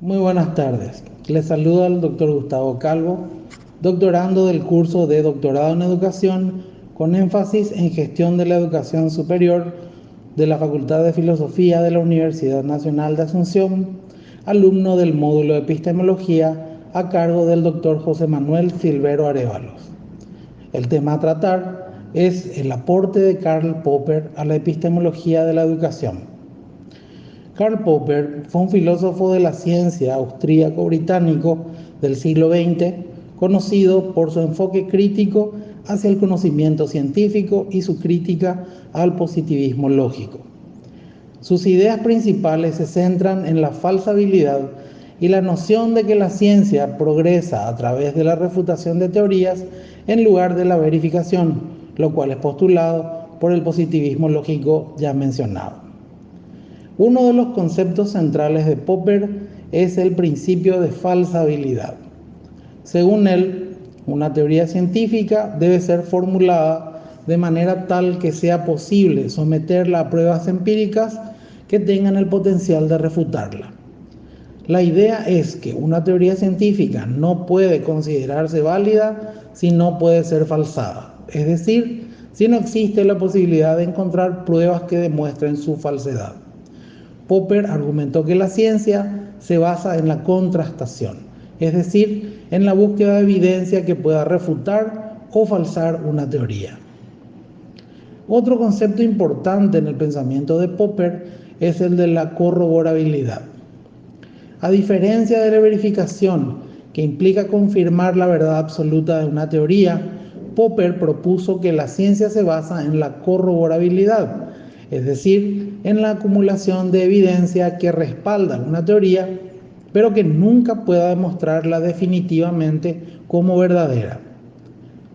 Muy buenas tardes. Les saluda el doctor Gustavo Calvo, doctorando del curso de Doctorado en Educación con énfasis en Gestión de la Educación Superior de la Facultad de Filosofía de la Universidad Nacional de Asunción, alumno del módulo de Epistemología a cargo del doctor José Manuel Silvero Arévalos. El tema a tratar es el aporte de Karl Popper a la epistemología de la educación. Karl Popper fue un filósofo de la ciencia austríaco-británico del siglo XX, conocido por su enfoque crítico hacia el conocimiento científico y su crítica al positivismo lógico. Sus ideas principales se centran en la falsabilidad y la noción de que la ciencia progresa a través de la refutación de teorías en lugar de la verificación, lo cual es postulado por el positivismo lógico ya mencionado. Uno de los conceptos centrales de Popper es el principio de falsabilidad. Según él, una teoría científica debe ser formulada de manera tal que sea posible someterla a pruebas empíricas que tengan el potencial de refutarla. La idea es que una teoría científica no puede considerarse válida si no puede ser falsada, es decir, si no existe la posibilidad de encontrar pruebas que demuestren su falsedad. Popper argumentó que la ciencia se basa en la contrastación, es decir, en la búsqueda de evidencia que pueda refutar o falsar una teoría. Otro concepto importante en el pensamiento de Popper es el de la corroborabilidad. A diferencia de la verificación, que implica confirmar la verdad absoluta de una teoría, Popper propuso que la ciencia se basa en la corroborabilidad, es decir, en la acumulación de evidencia que respalda una teoría, pero que nunca pueda demostrarla definitivamente como verdadera.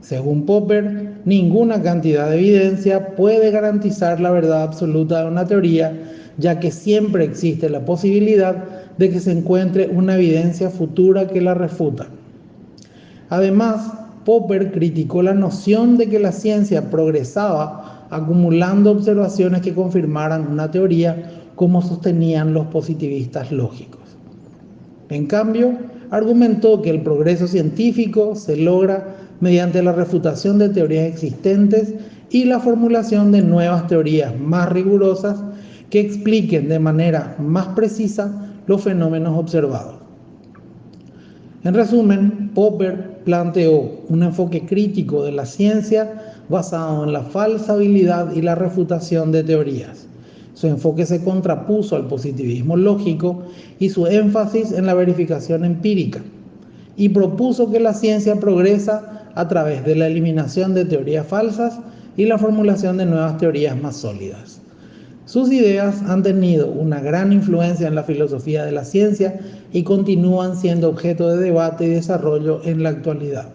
Según Popper, ninguna cantidad de evidencia puede garantizar la verdad absoluta de una teoría, ya que siempre existe la posibilidad de que se encuentre una evidencia futura que la refuta. Además, Popper criticó la noción de que la ciencia progresaba acumulando observaciones que confirmaran una teoría, como sostenían los positivistas lógicos. En cambio, argumentó que el progreso científico se logra mediante la refutación de teorías existentes y la formulación de nuevas teorías más rigurosas que expliquen de manera más precisa los fenómenos observados. En resumen, Popper planteó un enfoque crítico de la ciencia basado en la falsabilidad y la refutación de teorías. Su enfoque se contrapuso al positivismo lógico y su énfasis en la verificación empírica, y propuso que la ciencia progresa a través de la eliminación de teorías falsas y la formulación de nuevas teorías más sólidas. Sus ideas han tenido una gran influencia en la filosofía de la ciencia y continúan siendo objeto de debate y desarrollo en la actualidad.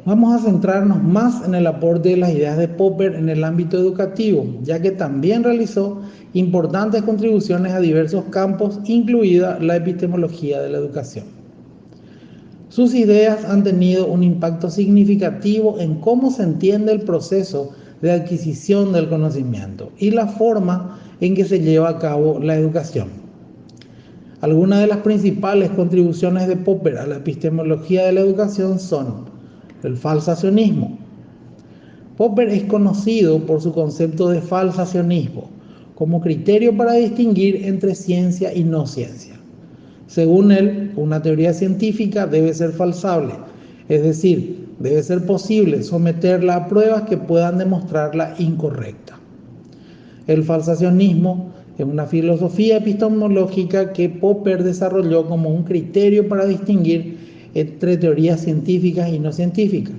Vamos a centrarnos más en el aporte de las ideas de Popper en el ámbito educativo, ya que también realizó importantes contribuciones a diversos campos, incluida la epistemología de la educación. Sus ideas han tenido un impacto significativo en cómo se entiende el proceso de adquisición del conocimiento y la forma en que se lleva a cabo la educación. Algunas de las principales contribuciones de Popper a la epistemología de la educación son el falsacionismo. Popper es conocido por su concepto de falsacionismo como criterio para distinguir entre ciencia y no ciencia. Según él, una teoría científica debe ser falsable, es decir, debe ser posible someterla a pruebas que puedan demostrarla incorrecta. El falsacionismo es una filosofía epistemológica que Popper desarrolló como un criterio para distinguir entre teorías científicas y no científicas.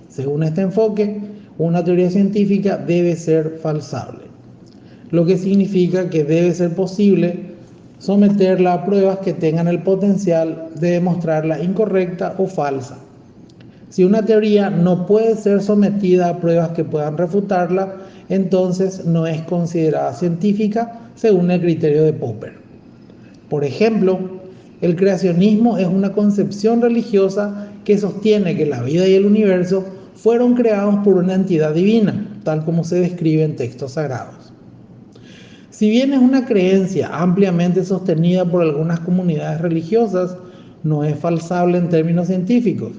Según este enfoque, una teoría científica debe ser falsable, lo que significa que debe ser posible someterla a pruebas que tengan el potencial de demostrarla incorrecta o falsa. Si una teoría no puede ser sometida a pruebas que puedan refutarla, entonces no es considerada científica según el criterio de Popper. Por ejemplo, el creacionismo es una concepción religiosa que sostiene que la vida y el universo fueron creados por una entidad divina, tal como se describe en textos sagrados. Si bien es una creencia ampliamente sostenida por algunas comunidades religiosas, no es falsable en términos científicos,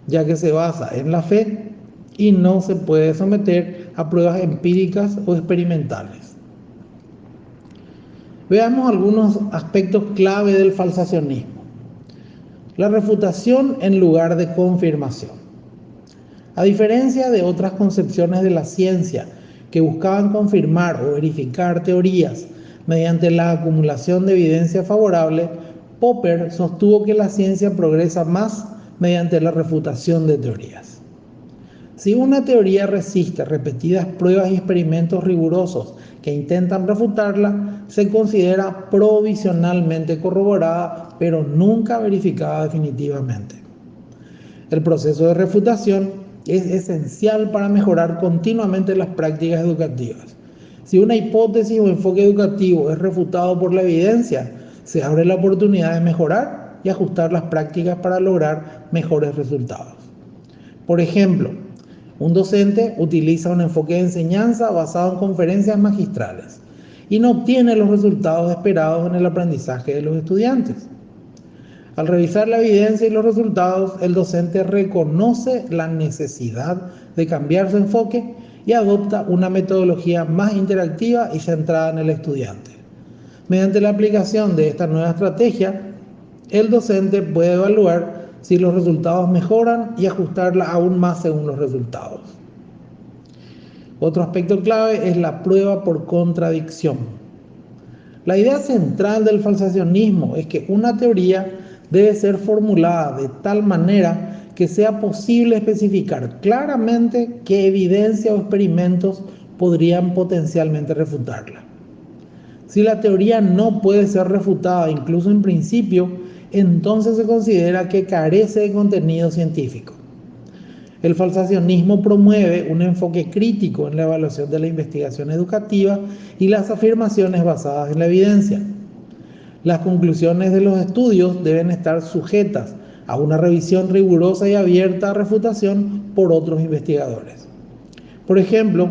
ya que se basa en la fe y no se puede someter a pruebas empíricas o experimentales. Veamos algunos aspectos clave del falsacionismo. La refutación en lugar de confirmación. A diferencia de otras concepciones de la ciencia que buscaban confirmar o verificar teorías mediante la acumulación de evidencia favorable, Popper sostuvo que la ciencia progresa más mediante la refutación de teorías. Si una teoría resiste repetidas pruebas y experimentos rigurosos que intentan refutarla, se considera provisionalmente corroborada, pero nunca verificada definitivamente. El proceso de refutación es esencial para mejorar continuamente las prácticas educativas. Si una hipótesis o enfoque educativo es refutado por la evidencia, se abre la oportunidad de mejorar y ajustar las prácticas para lograr mejores resultados. Por ejemplo, un docente utiliza un enfoque de enseñanza basado en conferencias magistrales y no obtiene los resultados esperados en el aprendizaje de los estudiantes. Al revisar la evidencia y los resultados, el docente reconoce la necesidad de cambiar su enfoque y adopta una metodología más interactiva y centrada en el estudiante. Mediante la aplicación de esta nueva estrategia, el docente puede evaluar si los resultados mejoran y ajustarla aún más según los resultados. Otro aspecto clave es la prueba por contradicción. La idea central del falsacionismo es que una teoría debe ser formulada de tal manera que sea posible especificar claramente qué evidencia o experimentos podrían potencialmente refutarla. Si la teoría no puede ser refutada incluso en principio, entonces se considera que carece de contenido científico. El falsacionismo promueve un enfoque crítico en la evaluación de la investigación educativa y las afirmaciones basadas en la evidencia. Las conclusiones de los estudios deben estar sujetas a una revisión rigurosa y abierta a refutación por otros investigadores. Por ejemplo,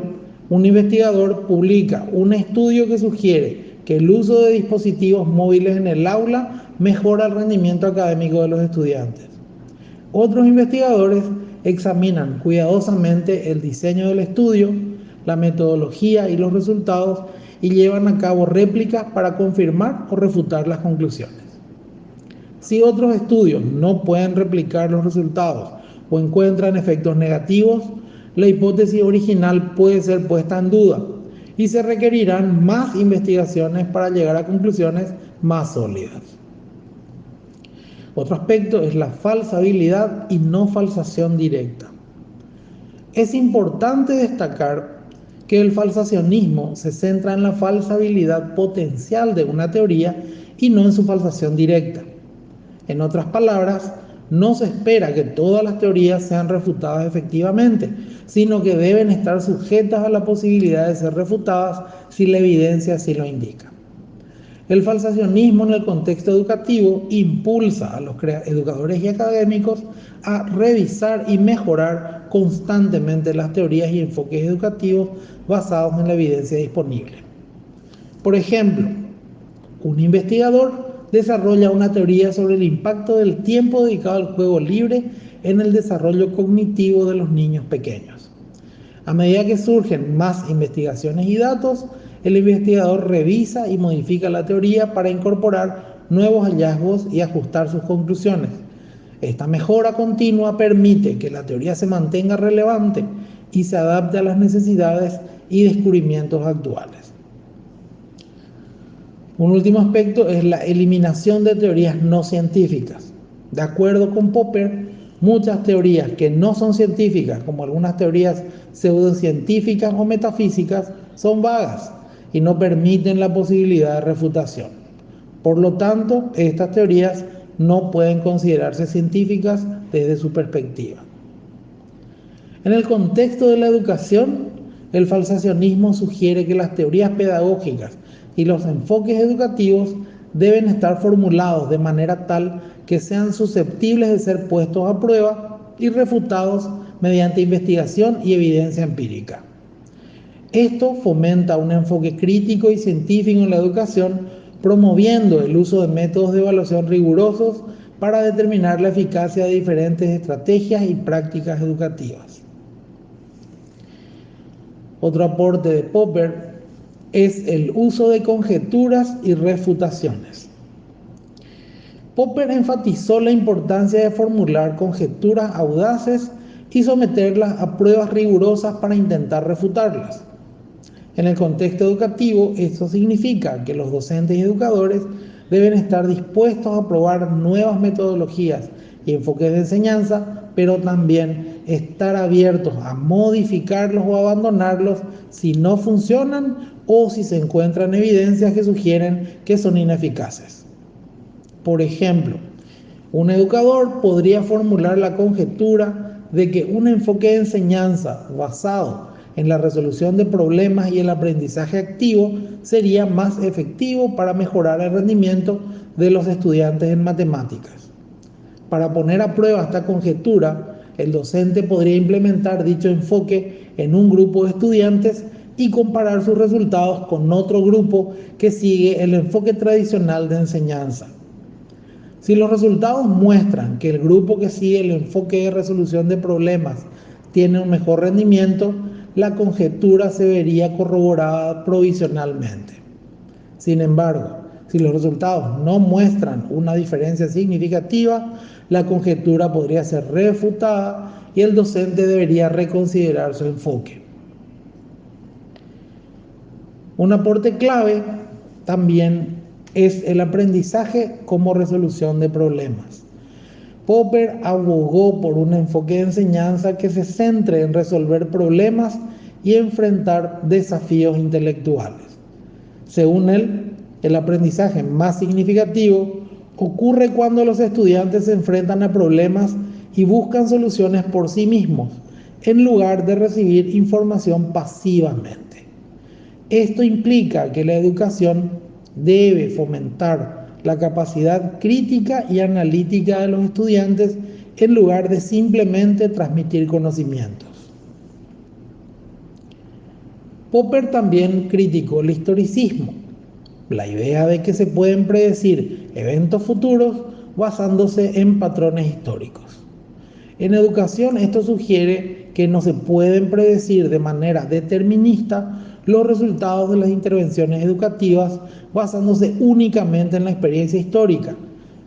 un investigador publica un estudio que sugiere que el uso de dispositivos móviles en el aula mejora el rendimiento académico de los estudiantes. Otros investigadores examinan cuidadosamente el diseño del estudio, la metodología y los resultados y llevan a cabo réplicas para confirmar o refutar las conclusiones. Si otros estudios no pueden replicar los resultados o encuentran efectos negativos, la hipótesis original puede ser puesta en duda y se requerirán más investigaciones para llegar a conclusiones más sólidas. Otro aspecto es la falsabilidad y no falsación directa. Es importante destacar que el falsacionismo se centra en la falsabilidad potencial de una teoría y no en su falsación directa. En otras palabras, no se espera que todas las teorías sean refutadas efectivamente, sino que deben estar sujetas a la posibilidad de ser refutadas si la evidencia así lo indica. El falsacionismo en el contexto educativo impulsa a los educadores y académicos a revisar y mejorar constantemente las teorías y enfoques educativos basados en la evidencia disponible. Por ejemplo, un investigador desarrolla una teoría sobre el impacto del tiempo dedicado al juego libre en el desarrollo cognitivo de los niños pequeños. A medida que surgen más investigaciones y datos, el investigador revisa y modifica la teoría para incorporar nuevos hallazgos y ajustar sus conclusiones. Esta mejora continua permite que la teoría se mantenga relevante y se adapte a las necesidades y descubrimientos actuales. Un último aspecto es la eliminación de teorías no científicas. De acuerdo con Popper, muchas teorías que no son científicas, como algunas teorías pseudocientíficas o metafísicas, son vagas y no permiten la posibilidad de refutación. Por lo tanto, estas teorías no pueden considerarse científicas desde su perspectiva. En el contexto de la educación, el falsacionismo sugiere que las teorías pedagógicas y los enfoques educativos deben estar formulados de manera tal que sean susceptibles de ser puestos a prueba y refutados mediante investigación y evidencia empírica. Esto fomenta un enfoque crítico y científico en la educación, promoviendo el uso de métodos de evaluación rigurosos para determinar la eficacia de diferentes estrategias y prácticas educativas. Otro aporte de Popper es el uso de conjeturas y refutaciones. Popper enfatizó la importancia de formular conjeturas audaces y someterlas a pruebas rigurosas para intentar refutarlas. En el contexto educativo, esto significa que los docentes y educadores deben estar dispuestos a probar nuevas metodologías y enfoques de enseñanza, pero también estar abiertos a modificarlos o abandonarlos si no funcionan o si se encuentran evidencias que sugieren que son ineficaces. Por ejemplo, un educador podría formular la conjetura de que un enfoque de enseñanza basado en la resolución de problemas y el aprendizaje activo sería más efectivo para mejorar el rendimiento de los estudiantes en matemáticas. Para poner a prueba esta conjetura, el docente podría implementar dicho enfoque en un grupo de estudiantes y comparar sus resultados con otro grupo que sigue el enfoque tradicional de enseñanza. Si los resultados muestran que el grupo que sigue el enfoque de resolución de problemas tiene un mejor rendimiento, la conjetura se vería corroborada provisionalmente. Sin embargo, si los resultados no muestran una diferencia significativa, la conjetura podría ser refutada y el docente debería reconsiderar su enfoque. Un aporte clave también es el aprendizaje como resolución de problemas. Popper abogó por un enfoque de enseñanza que se centre en resolver problemas y enfrentar desafíos intelectuales. Según él, el aprendizaje más significativo ocurre cuando los estudiantes se enfrentan a problemas y buscan soluciones por sí mismos, en lugar de recibir información pasivamente. Esto implica que la educación debe fomentar la capacidad crítica y analítica de los estudiantes en lugar de simplemente transmitir conocimientos. Popper también criticó el historicismo, la idea de que se pueden predecir eventos futuros basándose en patrones históricos. En educación, esto sugiere que no se pueden predecir de manera determinista los resultados de las intervenciones educativas basándose únicamente en la experiencia histórica,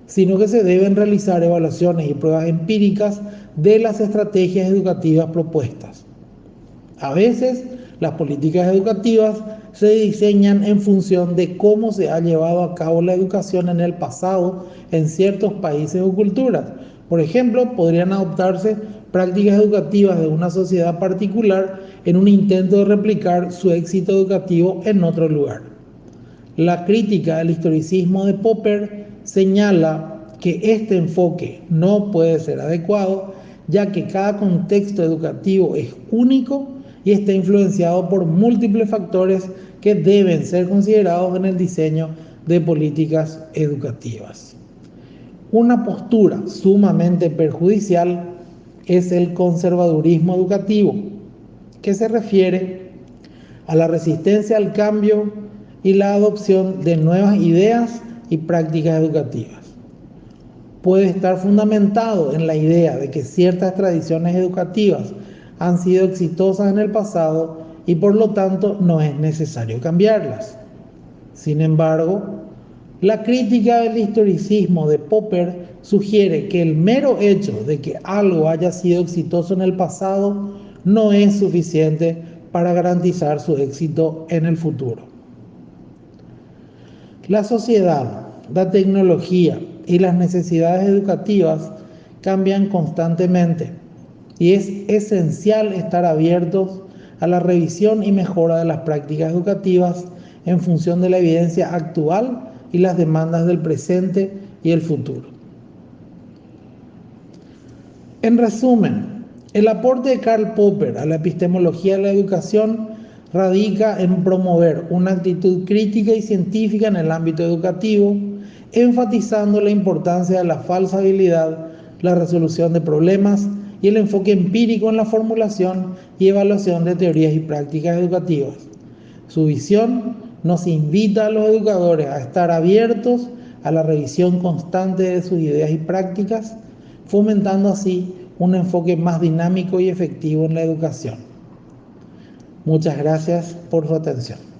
sino que se deben realizar evaluaciones y pruebas empíricas de las estrategias educativas propuestas. A veces, las políticas educativas se diseñan en función de cómo se ha llevado a cabo la educación en el pasado en ciertos países o culturas. Por ejemplo, podrían adoptarse prácticas educativas de una sociedad particular en un intento de replicar su éxito educativo en otro lugar. La crítica del historicismo de Popper señala que este enfoque no puede ser adecuado, ya que cada contexto educativo es único y está influenciado por múltiples factores que deben ser considerados en el diseño de políticas educativas. Una postura sumamente perjudicial es el conservadurismo educativo, que se refiere a la resistencia al cambio y la adopción de nuevas ideas y prácticas educativas. Puede estar fundamentado en la idea de que ciertas tradiciones educativas han sido exitosas en el pasado y por lo tanto no es necesario cambiarlas. Sin embargo, la crítica del historicismo de Popper sugiere que el mero hecho de que algo haya sido exitoso en el pasado no es suficiente para garantizar su éxito en el futuro. La sociedad, la tecnología y las necesidades educativas cambian constantemente y es esencial estar abiertos a la revisión y mejora de las prácticas educativas en función de la evidencia actual y las demandas del presente y el futuro. En resumen, el aporte de Karl Popper a la epistemología de la educación radica en promover una actitud crítica y científica en el ámbito educativo, enfatizando la importancia de la falsabilidad, la resolución de problemas y el enfoque empírico en la formulación y evaluación de teorías y prácticas educativas. Su visión nos invita a los educadores a estar abiertos a la revisión constante de sus ideas y prácticas, fomentando así un enfoque más dinámico y efectivo en la educación. Muchas gracias por su atención.